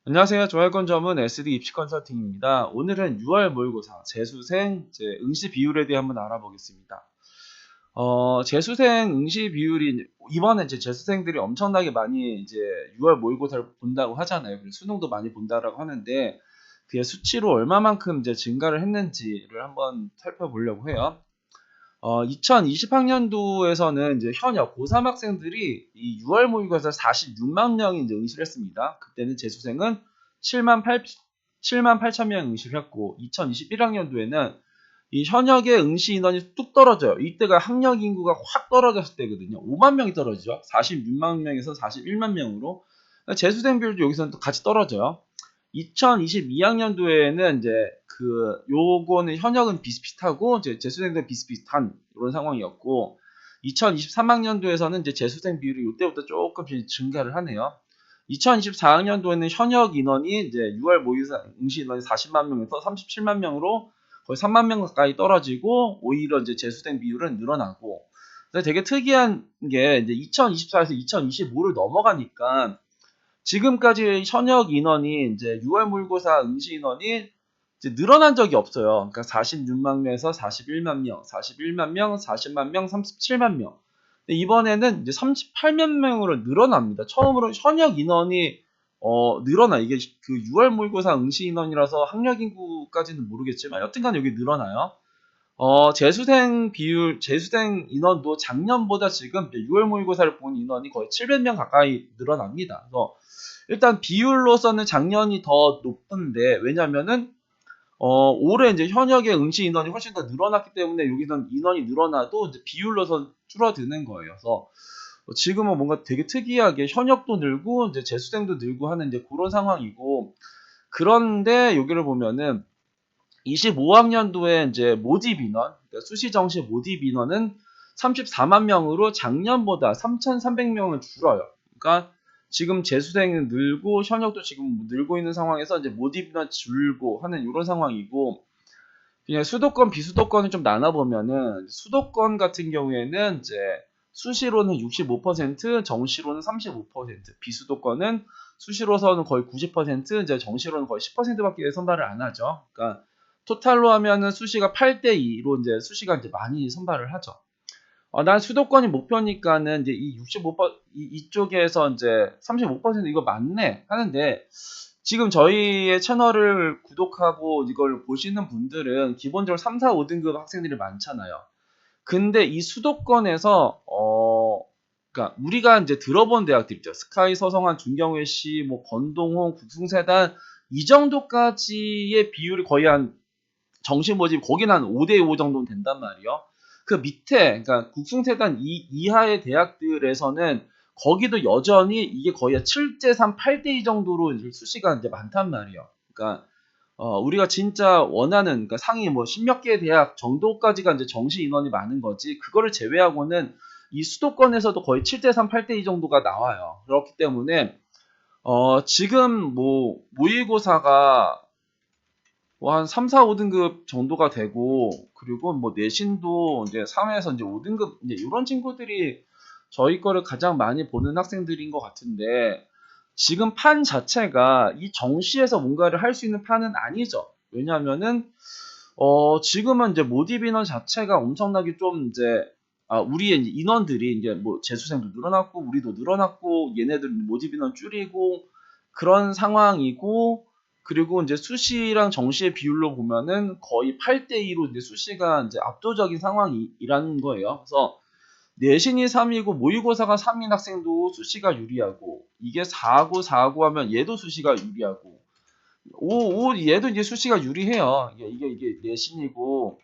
안녕하세요. 좋아할건 점은 SD 입시 컨설팅입니다. 오늘은 6월 모의고사 재수생 응시 비율에 대해 한번 알아보겠습니다. 재수생 응시 비율이 이번에 재수생들이 엄청나게 많이 6월 모의고사를 본다고 하잖아요. 그리고 수능도 많이 본다라고 하는데 그게 수치로 얼마만큼 증가를 했는지를 한번 살펴보려고 해요. 2020학년도에서는 현역 고3 학생들이 이 6월 모의고사 46만 명이 응시를 했습니다. 그때는 재수생은 7만 8천 명 응시를 했고, 2021학년도에는 이 현역의 응시 인원이 뚝 떨어져요. 이때가 학력 인구가 확 떨어졌을 때거든요. 5만 명이 떨어지죠. 46만 명에서 41만 명으로. 재수생 비율도 여기서는 또 같이 떨어져요. 2022학년도에는 요거는 현역은 비슷비슷하고 재수생도 비슷비슷한 이런 상황이었고, 2023학년도에서는 재수생 비율이 이때부터 조금씩 증가를 하네요. 2024학년도에는 현역 인원이 6월 모의고사 응시 인원이 40만 명에서 37만 명으로 거의 3만 명 가까이 떨어지고, 오히려 재수생 비율은 늘어나고. 되게 특이한 게 2024에서 2025를 넘어가니까 지금까지 현역 인원이 6월 모의고사 응시 인원이 늘어난 적이 없어요. 그러니까 46만 명에서 41만 명, 41만 명, 40만 명, 37만 명. 근데 이번에는 38만 명으로 늘어납니다. 처음으로 현역 인원이 늘어나. 이게 그 6월 모의고사 응시 인원이라서 학력 인구까지는 모르겠지만 여튼간 여기 늘어나요. 재수생 인원도 작년보다 지금 6월 모의고사를 본 인원이 거의 700명 가까이 늘어납니다. 그래서 일단 비율로서는 작년이 더 높은데, 왜냐면은 올해 현역의 응시 인원이 훨씬 더 늘어났기 때문에 여기선 인원이 늘어나도 비율로서 줄어드는 거예요. 그래서 지금은 뭔가 되게 특이하게 현역도 늘고 재수생도 늘고 하는 그런 상황이고, 그런데 여기를 보면은 25학년도에 모집 인원, 그러니까 수시 정시 모집 인원은 34만 명으로 작년보다 3,300명을 줄어요. 그러니까 지금 재수생은 늘고 현역도 지금 늘고 있는 상황에서 모집 인원 줄고 하는 이런 상황이고, 그냥 수도권 비수도권을 좀 나눠보면은, 수도권 같은 경우에는 수시로는 65%, 정시로는 35%, 비수도권은 수시로서는 거의 90%, 정시로는 거의 10%밖에 선발을 안 하죠. 그러니까 토탈로 하면은 수시가 8대2로 수시가 많이 선발을 하죠. 난 수도권이 목표니까는 이 65%, 이쪽에서 35% 이거 맞네 하는데, 지금 저희의 채널을 구독하고 이걸 보시는 분들은 기본적으로 3, 4, 5등급 학생들이 많잖아요. 근데 이 수도권에서 그러니까 우리가 들어본 대학들 있죠. 스카이, 서성한, 중경외시, 뭐 건동홍, 국승세단, 이 정도까지의 비율이 거의 한 정시 모집 거기는 한 5대5 정도는 된단 말이에요. 그 밑에, 그러니까 국승세단 이하의 대학들에서는 거기도 여전히 이게 거의 7대3, 8대2 정도로 수시가 많단 말이에요. 그러니까 우리가 진짜 원하는, 그러니까 상위 뭐 10몇 개 대학 정도까지가 정시 인원이 많은 거지, 그거를 제외하고는 이 수도권에서도 거의 7대3, 8대2 정도가 나와요. 그렇기 때문에 지금 뭐 모의고사가 뭐 한 3, 4, 5등급 정도가 되고, 그리고 뭐 내신도 3에서 5등급 이런 친구들이 저희 거를 가장 많이 보는 학생들인 것 같은데, 지금 판 자체가 이 정시에서 뭔가를 할 수 있는 판은 아니죠. 왜냐하면은 지금은 모집 인원 자체가 엄청나게 좀 우리의 인원들이 뭐 재수생도 늘어났고 우리도 늘어났고 얘네들 모집 인원 줄이고 그런 상황이고, 그리고 수시랑 정시의 비율로 보면은 거의 8대2로 수시가 압도적인 상황이라는 거예요. 그래서 내신이 3이고 모의고사가 3인 학생도 수시가 유리하고, 이게 4고 4고 하면 얘도 수시가 유리하고, 얘도 수시가 유리해요. 이게 내신이고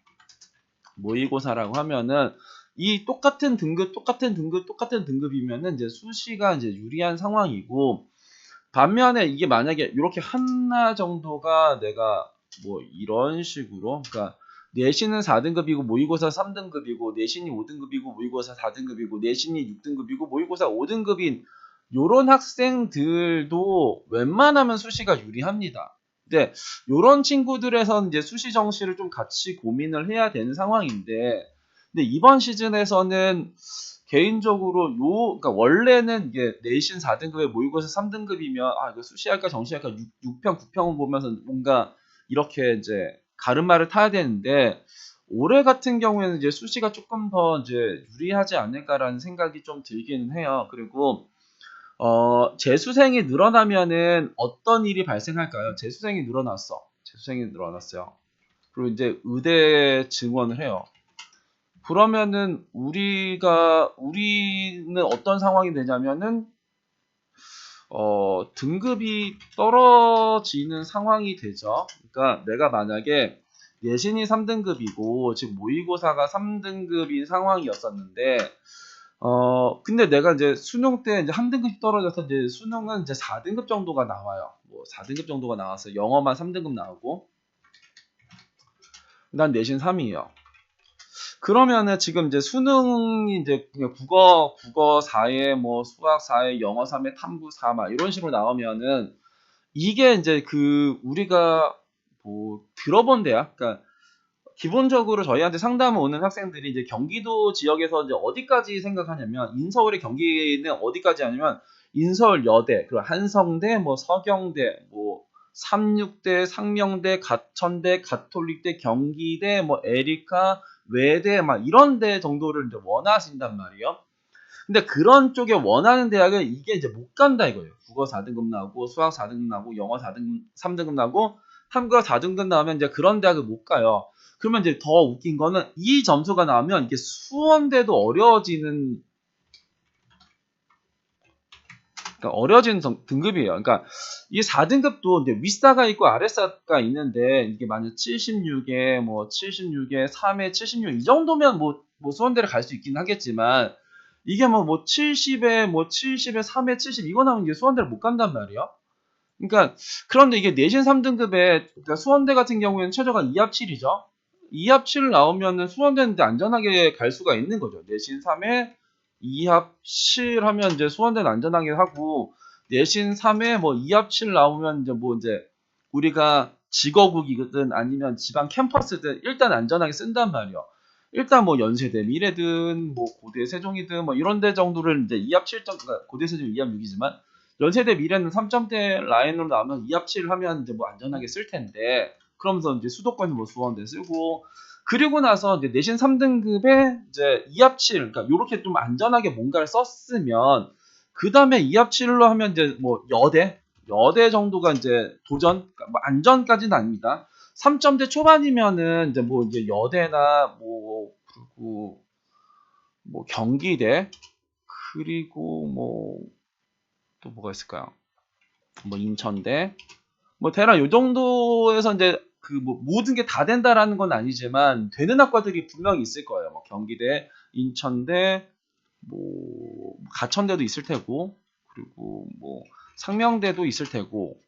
모의고사라고 하면은 이 똑같은 등급이면은 수시가 유리한 상황이고, 반면에 이게 만약에 이렇게 하나 정도가 내가 뭐 이런 식으로, 그러니까 내신은 4등급이고 모의고사 3등급이고, 내신이 5등급이고 모의고사 4등급이고, 내신이 6등급이고 모의고사 5등급인 요런 학생들도 웬만하면 수시가 유리합니다. 근데 요런 친구들에선 수시 정시를 좀 같이 고민을 해야 되는 상황인데, 근데 이번 시즌에서는 개인적으로 그러니까 원래는 이게 내신 4등급에 모의고사 3등급이면 이거 수시할까 정시할까 6평, 9평을 보면서 뭔가 이렇게 이제 가름마를 타야 되는데 올해 같은 경우에는 이제 수시가 조금 더 이제 유리하지 않을까라는 생각이 좀 들기는 해요. 그리고 재수생이 늘어나면은 어떤 일이 발생할까요? 재수생이 늘어났어. 재수생이 늘어났어요. 그리고 이제 의대 증원을 해요. 그러면은 우리는 어떤 상황이 되냐면은 등급이 떨어지는 상황이 되죠. 그러니까 내가 만약에 내신이 3등급이고 지금 모의고사가 3등급인 상황이었었는데 근데 내가 이제 수능 때 이제 한 등급 떨어져서 이제 수능은 이제 4등급 정도가 나와요. 뭐 4등급 정도가 나와서 영어만 3등급 나오고 난 내신 3이에요. 그러면은 지금 이제 수능이 이제 그냥 국어 4에 뭐 수학 4에 영어 3에 탐구 4 막 이런 식으로 나오면은 이게 이제 우리가 뭐 들어본 대학, 그러니까 기본적으로 저희한테 상담을 오는 학생들이 이제 경기도 지역에서 이제 어디까지 생각하냐면 인서울의 경기는 어디까지 하냐면 인서울 여대, 그리고 한성대, 뭐 서경대, 뭐 삼육대, 상명대, 가천대, 가톨릭대, 경기대, 뭐 에리카, 외대 막 이런 대 정도를 이제 원하신단 말이에요. 근데 그런 쪽에 원하는 대학은 이게 이제 못 간다 이거예요. 국어 4등급 나오고 수학 4등급 나오고 영어 4등급, 3등급 나오고 탐구가 4등급 나오면 이제 그런 대학을 못 가요. 그러면 이제 더 웃긴 거는 이 점수가 나오면 이게 수원대도 어려워지는 등급이에요. 그러니까 이 4등급도 이제 윗사가 있고 아랫사가 있는데 이게 만약 76에 뭐 76에 3에 76 이 정도면 뭐 수원대를 갈 수 있긴 하겠지만 이게 뭐 70에 3에 70 이거 나오면 이게 수원대를 못 간단 말이에요. 그러니까 그런데 이게 내신 3등급에 그러니까 수원대 같은 경우에는 최저가 2합 7이죠. 2합 7 나오면은 수원대인데 안전하게 갈 수가 있는 거죠. 내신 3에 2합 7 하면 이제 수원대는 안전하게 하고 내신 3에 뭐 2합 7 나오면 이제 우리가 직어국이든 아니면 지방 캠퍼스든 일단 안전하게 쓴단 말이에요. 일단 뭐 연세대 미래든 뭐 고대 세종이든 뭐 이런 데 정도를 이제 2합 7점, 그러니까 고대 세종 2합 6이지만 연세대 미래는 3점대 라인으로 나오면 2합 7 하면 이제 뭐 안전하게 쓸 텐데 그러면서 이제 수도권은 뭐 수원대 쓰고 그리고 나서 이제 내신 3등급에 이제 2합 7 그러니까 요렇게 좀 안전하게 뭔가를 썼으면 그 다음에 2합 7로 하면 이제 뭐 여대 정도가 이제 도전 그러니까 뭐 안전까지는 아닙니다. 3점대 초반이면은 이제 여대나 뭐 그리고 뭐 경기대 그리고 뭐 또 뭐가 있을까요? 뭐 인천대 뭐 대략 요 정도에서 이제 뭐 모든 게 다 된다라는 건 아니지만 되는 학과들이 분명히 있을 거예요. 뭐 경기대, 인천대, 뭐 가천대도 있을 테고 그리고 뭐 상명대도 있을 테고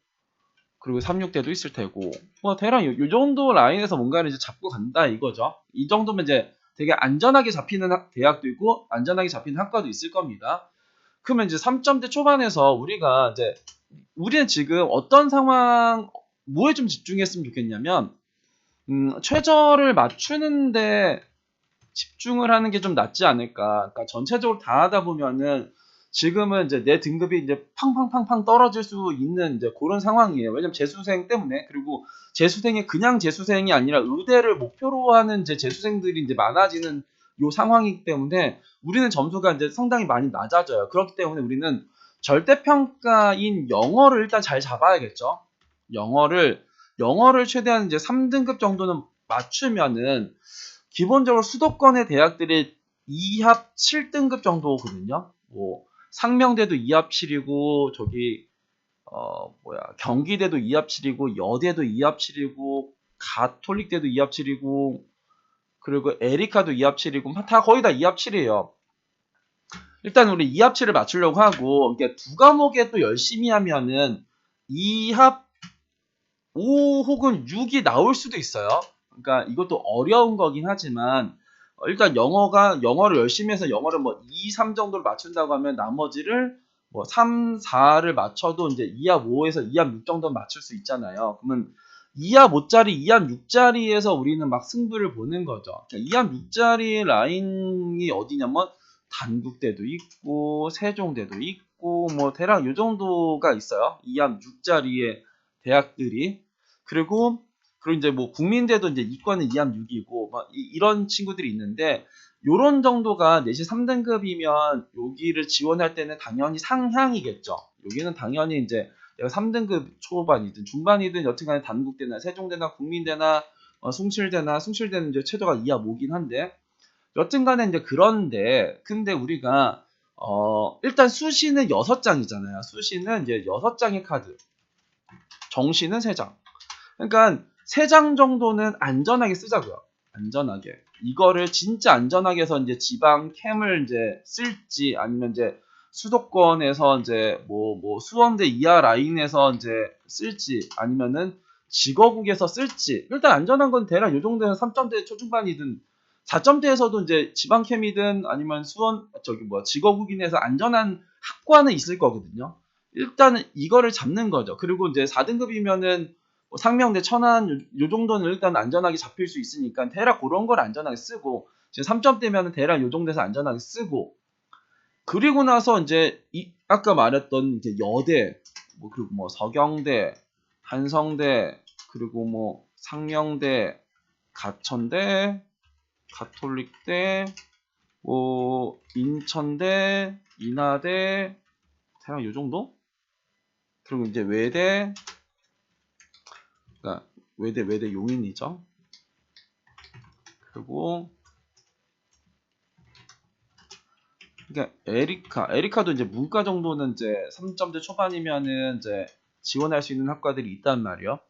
그리고 삼육대도 있을 테고 뭐 대략 요 정도 라인에서 뭔가를 이제 잡고 간다 이거죠. 이 정도면 이제 되게 안전하게 잡히는 대학도 있고 안전하게 잡히는 학과도 있을 겁니다. 그러면 이제 3점대 초반에서 우리는 지금 어떤 상황 뭐에 좀 집중했으면 좋겠냐면 최저를 맞추는데 집중을 하는 게 좀 낫지 않을까. 그러니까 전체적으로 다 하다 보면은 지금은 이제 내 등급이 이제 팡팡팡팡 떨어질 수 있는 이제 그런 상황이에요. 왜냐면 재수생 때문에 그리고 재수생이 그냥 재수생이 아니라 의대를 목표로 하는 이제 재수생들이 이제 많아지는 요 상황이기 때문에 우리는 점수가 이제 상당히 많이 낮아져요. 그렇기 때문에 우리는 절대평가인 영어를 일단 잘 잡아야겠죠. 영어를 최대한 이제 3등급 정도는 맞추면은 기본적으로 수도권의 대학들이 2합 7등급 정도거든요. 뭐 상명대도 2합 7이고 경기대도 2합 7이고 여대도 2합 7이고 가톨릭대도 2합 7이고 그리고 에리카도 2합 7이고 다 거의 다 2합 7이에요. 일단 우리 2합 7을 맞추려고 하고 그러니까 두 과목에 또 열심히 하면은 2합 5 혹은 6이 나올 수도 있어요. 그러니까 이것도 어려운 거긴 하지만 일단 영어를 열심히 해서 영어를 뭐 2, 3 정도를 맞춘다고 하면 나머지를 뭐 3, 4를 맞춰도 이제 2합 5에서 2합 6 정도 맞출 수 있잖아요. 그러면 2합 5짜리, 2합 6짜리에서 우리는 막 승부를 보는 거죠. 그러니까 2합 6짜리 라인이 어디냐면 단국대도 있고 세종대도 있고 뭐 대략 요 정도가 있어요. 2합 6짜리의 대학들이. 그리고 이제 뭐 국민대도 이제 이과는 2합 6이고 막 이런 친구들이 있는데 요런 정도가 내신 3등급이면 여기를 지원할 때는 당연히 상향이겠죠. 여기는 당연히 이제 내가 3등급 초반이든 중반이든 여튼간에 단국대나 세종대나 국민대나 숭실대는 이제 최저가 2합 5긴 한데 여튼간에 이제 그런데 근데 우리가 일단 수시는 6장이잖아요. 수시는 이제 6장의 카드, 정시는 3장. 그러니까 3장 정도는 안전하게 쓰자고요. 안전하게. 이거를 진짜 안전하게 해서 이제 지방 캠을 이제 쓸지 아니면 이제 수도권에서 이제 뭐 수원대 이하 라인에서 이제 쓸지 아니면은 직어국에서 쓸지 일단 안전한 건 대략 요 정도에서 3점대 초중반이든 4점대에서도 이제 지방 캠이든 아니면 직어국인에서 안전한 학과는 있을 거거든요. 일단은 이거를 잡는 거죠. 그리고 이제 4등급이면은 상명대, 천안 요 정도는 일단 안전하게 잡힐 수 있으니까 대략 그런 걸 안전하게 쓰고 지금 3점대면은 대략 요 정도에서 안전하게 쓰고 그리고 나서 이제 아까 말했던 이제 여대 그리고 뭐 서경대, 한성대 그리고 뭐 상명대, 가천대, 가톨릭대, 뭐 인천대, 인하대 대략 요 정도? 그리고 이제 외대 그러니까 외대 용인이죠. 그리고 그러니까 에리카도 이제 문과 정도는 이제 3점대 초반이면은 이제 지원할 수 있는 학과들이 있단 말이에요.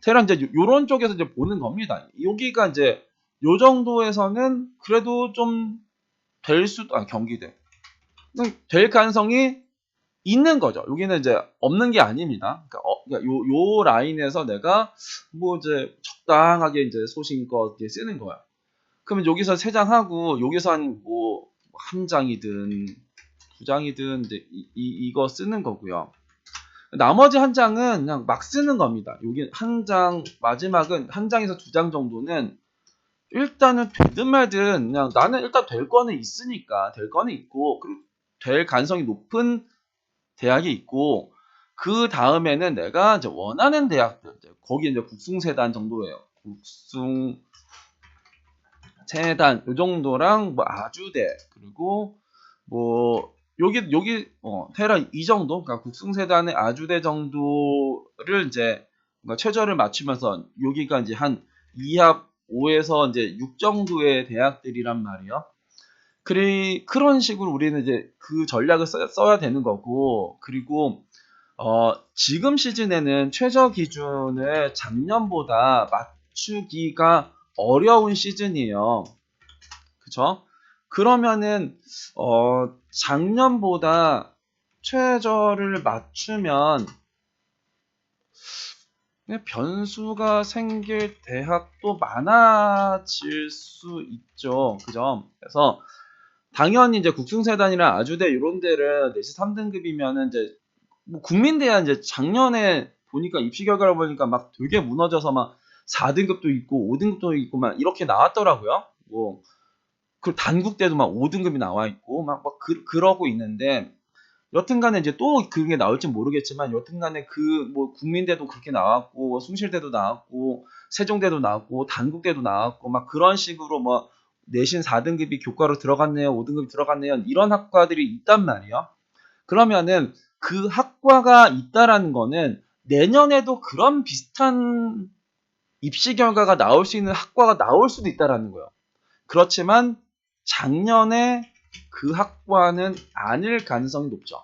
대략 이제 요런 쪽에서 이제 보는 겁니다. 여기가 이제 요 정도에서는 그래도 좀 경기대 될 가능성이 있는 거죠. 여기는 이제 없는 게 아닙니다. 그러니까 요 라인에서 내가 뭐 이제 적당하게 이제 소신껏 쓰는 거야. 그러면 여기서 3장 하고 여기서 한 장이든 2장이든 이제 이거 쓰는 거고요. 나머지 한 장은 그냥 막 쓰는 겁니다. 여기 한 장 마지막은 한 장에서 2장 정도는 일단은 되든 말든 그냥 나는 일단 될 거는 있으니까 될 거는 있고 될 가능성이 높은 대학이 있고 그 다음에는 내가 이제 원하는 대학들 거기 이제 국숭세단 정도예요. 국숭세단 요 정도랑 뭐 아주대 그리고 뭐 여기 테라 이 정도 그러니까 국숭세단의 아주대 정도를 이제 최저를 맞추면서 여기가 이제 한 2합 5에서 이제 6 정도의 대학들이란 말이에요. 그런 식으로 우리는 이제 그 전략을 써야 되는 거고 그리고 지금 시즌에는 최저 기준을 작년보다 맞추기가 어려운 시즌이에요. 그쵸? 그러면은 작년보다 최저를 맞추면 변수가 생길 대학도 많아질 수 있죠. 그죠? 그래서 당연히 이제 국승세단이나 아주대 이런 데를 내시 3등급이면은 이제 뭐 국민대야 이제 작년에 보니까 입시 결과를 보니까 막 되게 무너져서 막 4등급도 있고 5등급도 있고 막 이렇게 나왔더라고요. 그 단국대도 막 5등급이 나와 있고 그러고 있는데 여튼간에 이제 또 그게 나올지 모르겠지만 여튼간에 뭐 국민대도 그렇게 나왔고 숭실대도 나왔고 세종대도 나왔고 단국대도 나왔고 막 그런 식으로 뭐 내신 4등급이 교과로 들어갔네요 5등급이 들어갔네요 이런 학과들이 있단 말이에요. 그러면은 그 학과가 있다라는 거는 내년에도 그런 비슷한 입시 결과가 나올 수 있는 학과가 나올 수도 있다라는 거예요. 그렇지만 작년에 그 학과는 아닐 가능성이 높죠.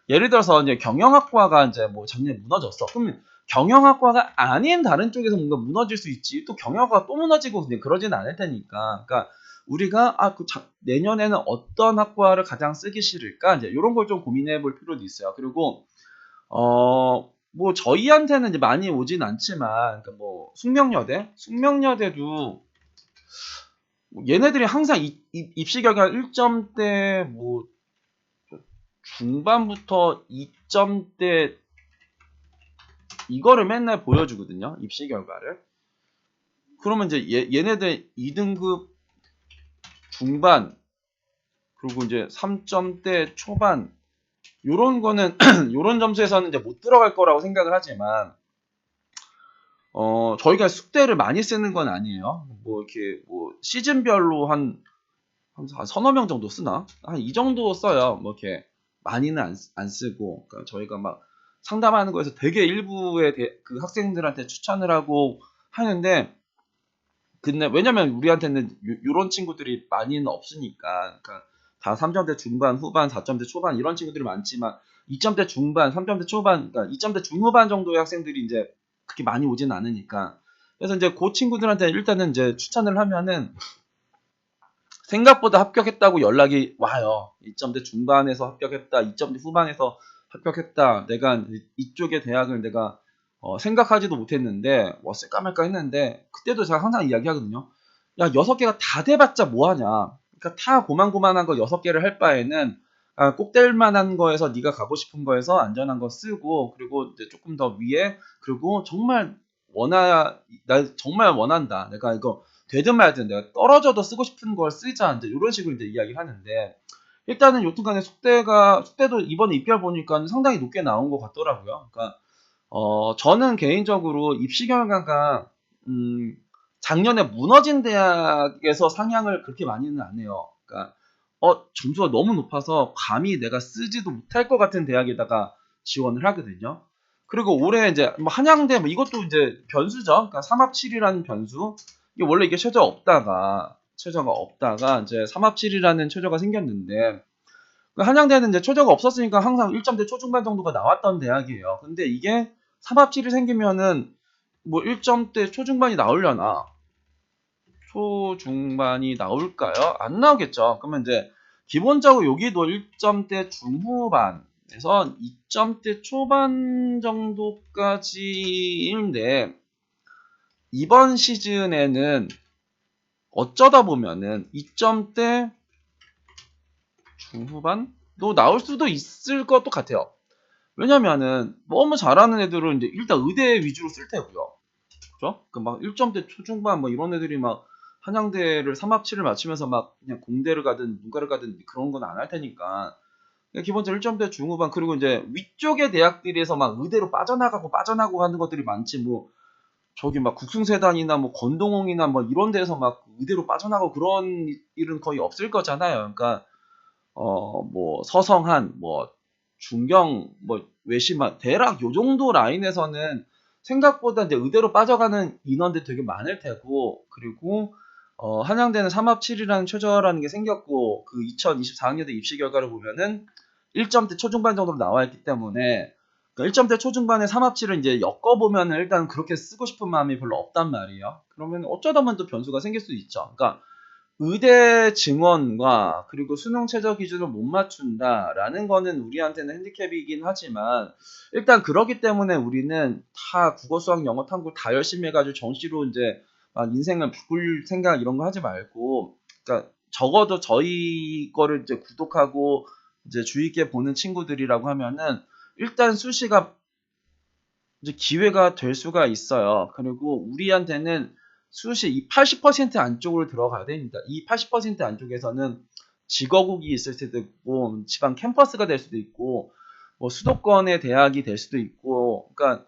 예를 들어서 이제 경영학과가 이제 뭐 작년에 무너졌어. 그러면 경영학과가 아닌 다른 쪽에서 뭔가 무너질 수 있지. 또 경영학과가 또 무너지고 그러진 않을 테니까. 그러니까 우리가 내년에는 어떤 학과를 가장 쓰기 싫을까? 이제 이런 걸 좀 고민해 볼 필요도 있어요. 그리고 뭐 저희한테는 이제 많이 오진 않지만 그러니까 뭐 숙명여대도 얘네들이 항상 입시 결과 1점대 뭐 중반부터 2점대 이거를 맨날 보여주거든요. 입시 결과를. 그러면 이제 얘네들 2등급 중반, 그리고 이제 3점대 초반, 요런 거는 요런 점수에서는 이제 못 들어갈 거라고 생각을 하지만 저희가 숙대를 많이 쓰는 건 아니에요. 뭐 이렇게 뭐 시즌별로 한 서너 명 정도 쓰나? 한 이 정도 써요. 뭐 이렇게 많이는 안 쓰고, 그러니까 저희가 막 상담하는 거에서 되게 일부의 그 학생들한테 추천을 하고 하는데, 근데 왜냐면 우리한테는 요런 친구들이 많이는 없으니까, 그러니까 다 3점대 중반, 후반, 4점대 초반 이런 친구들이 많지만 2점대 중반, 3점대 초반, 그러니까 2점대 중후반 정도의 학생들이 이제 그렇게 많이 오진 않으니까, 그래서 이제 그 친구들한테 일단은 이제 추천을 하면은 생각보다 합격했다고 연락이 와요. 2점대 중반에서 합격했다, 2점대 후반에서 합격했다. 내가 이쪽의 대학을 내가 생각하지도 못했는데 쓸까 말까 했는데, 그때도 제가 항상 이야기하거든요. 야, 6개가 다 돼봤자 뭐하냐. 그러니까 다 고만고만한 거 6개를 할 바에는 꼭 될 만한 거에서 네가 가고 싶은 거에서 안전한 거 쓰고, 그리고 이제 조금 더 위에, 그리고 정말 나 정말 원한다, 내가 이거 되든 말든 내가 떨어져도 쓰고 싶은 걸 쓰자, 이제 이런 식으로 이제 이야기를 하는데, 일단은 여튼간에 숙대도 이번에 입결 보니까 상당히 높게 나온 것 같더라고요. 그러니까 저는 개인적으로 입시 결과가 작년에 무너진 대학에서 상향을 그렇게 많이는 안 해요. 그러니까 점수가 너무 높아서 감히 내가 쓰지도 못할 것 같은 대학에다가 지원을 하거든요. 그리고 올해 이제 뭐 한양대 뭐 이것도 이제 변수죠. 그러니까 3합7이라는 변수. 이게 원래 이게 최저가 없다가 이제 3합7이라는 최저가 생겼는데, 그 한양대는 이제 최저가 없었으니까 항상 1점대 초중반 정도가 나왔던 대학이에요. 근데 이게 3합7이 생기면은 뭐 1점대 초중반이 나오려나? 초중반이 나올까요? 안 나오겠죠. 그러면 이제 기본적으로 여기도 1점대 중후반에서 2점대 초반 정도까지인데, 이번 시즌에는 어쩌다 보면은 2점대 중후반도 나올 수도 있을 것도 같아요. 왜냐면은 너무 잘하는 애들은 이제 일단 의대 위주로 쓸 테고요. 그죠? 그 막 1점대 초중반 뭐 이런 애들이 막 한양대를 3합7을 맞추면서 막 그냥 공대를 가든 문과를 가든 그런 건 안 할 테니까, 기본적으로 1점대 중후반, 그리고 이제 위쪽의 대학들에서 막 의대로 빠져나가고 하는 것들이 많지, 뭐 저기 막 국승세단이나 뭐 건동홍이나 뭐 이런 데서 막 의대로 빠져나가고 그런 일은 거의 없을 거잖아요. 그러니까 뭐 서성한, 뭐 중경, 뭐 외시만, 대략 요 정도 라인에서는 생각보다 이제 의대로 빠져가는 인원들이 되게 많을 테고, 그리고 한양대는 3합7이라는 최저라는 게 생겼고, 그 2024학년도 입시 결과를 보면은 1점대 초중반 정도로 나와 있기 때문에, 그러니까 1점대 초중반에 3합7을 이제 엮어보면은 일단 그렇게 쓰고 싶은 마음이 별로 없단 말이에요. 그러면 어쩌다 보면 또 변수가 생길 수 있죠. 그러니까 의대 증원과 그리고 수능 최저 기준을 못 맞춘다라는 거는 우리한테는 핸디캡이긴 하지만, 일단 그러기 때문에 우리는 다 국어, 수학, 영어, 탐구 다 열심히 해가지고 정시로 이제 막 인생을 바꿀 생각 이런 거 하지 말고, 그러니까 적어도 저희 거를 이제 구독하고 이제 주의 있게 보는 친구들이라고 하면은 일단 수시가 이제 기회가 될 수가 있어요. 그리고 우리한테는 수시 이 80% 안쪽으로 들어가야 됩니다. 이 80% 안쪽에서는 직어국이 있을 수도 있고, 지방 캠퍼스가 될 수도 있고, 뭐 수도권의 대학이 될 수도 있고, 그러니까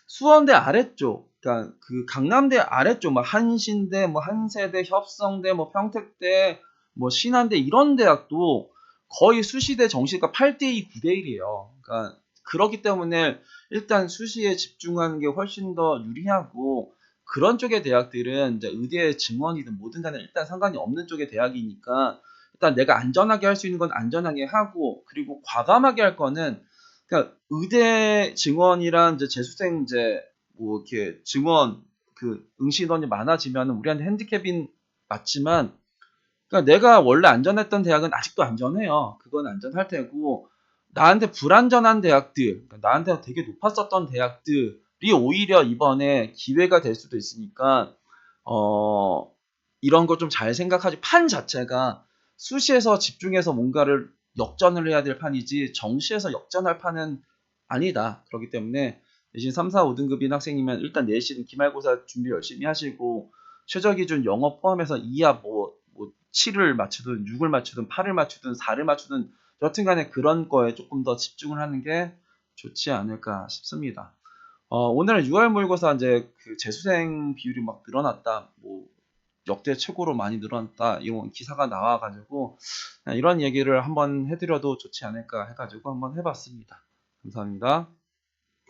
수원대 아래쪽, 그러니까 그 강남대 아래쪽, 뭐 한신대, 뭐 한세대, 협성대, 뭐 평택대, 뭐 신한대 이런 대학도 거의 수시대 정시가 8대2, 9대1이에요. 그러니까 그렇기 때문에 일단 수시에 집중하는 게 훨씬 더 유리하고, 그런 쪽의 대학들은 이제 의대 증원이든 뭐든 간에 일단 상관이 없는 쪽의 대학이니까, 일단 내가 안전하게 할 수 있는 건 안전하게 하고, 그리고 과감하게 할 거는, 그러니까 의대 증원이란 이제 재수생 이제 뭐 이렇게 증원 그 응시 인원이 많아지면 우리한테 핸디캡인 맞지만, 그러니까 내가 원래 안전했던 대학은 아직도 안전해요. 그건 안전할 테고, 나한테 불안전한 대학들, 그러니까 나한테 되게 높았었던 대학들이 오히려 이번에 기회가 될 수도 있으니까, 어, 이런 거 좀 잘 생각하지. 판 자체가 수시에서 집중해서 뭔가를 역전을 해야 될 판이지 정시에서 역전할 판은 아니다. 그렇기 때문에 내신 3, 4, 5등급인 학생이면 일단 내신 기말고사 준비 열심히 하시고, 최저 기준 영어 포함해서 2합 뭐 뭐 7을 맞추든 6을 맞추든 8을 맞추든 4를 맞추든 여튼간에 그런 거에 조금 더 집중을 하는 게 좋지 않을까 싶습니다. 오늘은 6월 모의고사 이제 그 재수생 비율이 막 늘어났다, 뭐 역대 최고로 많이 늘어났다 이런 기사가 나와가지고 이런 얘기를 한번 해드려도 좋지 않을까 해가지고 한번 해봤습니다. 감사합니다.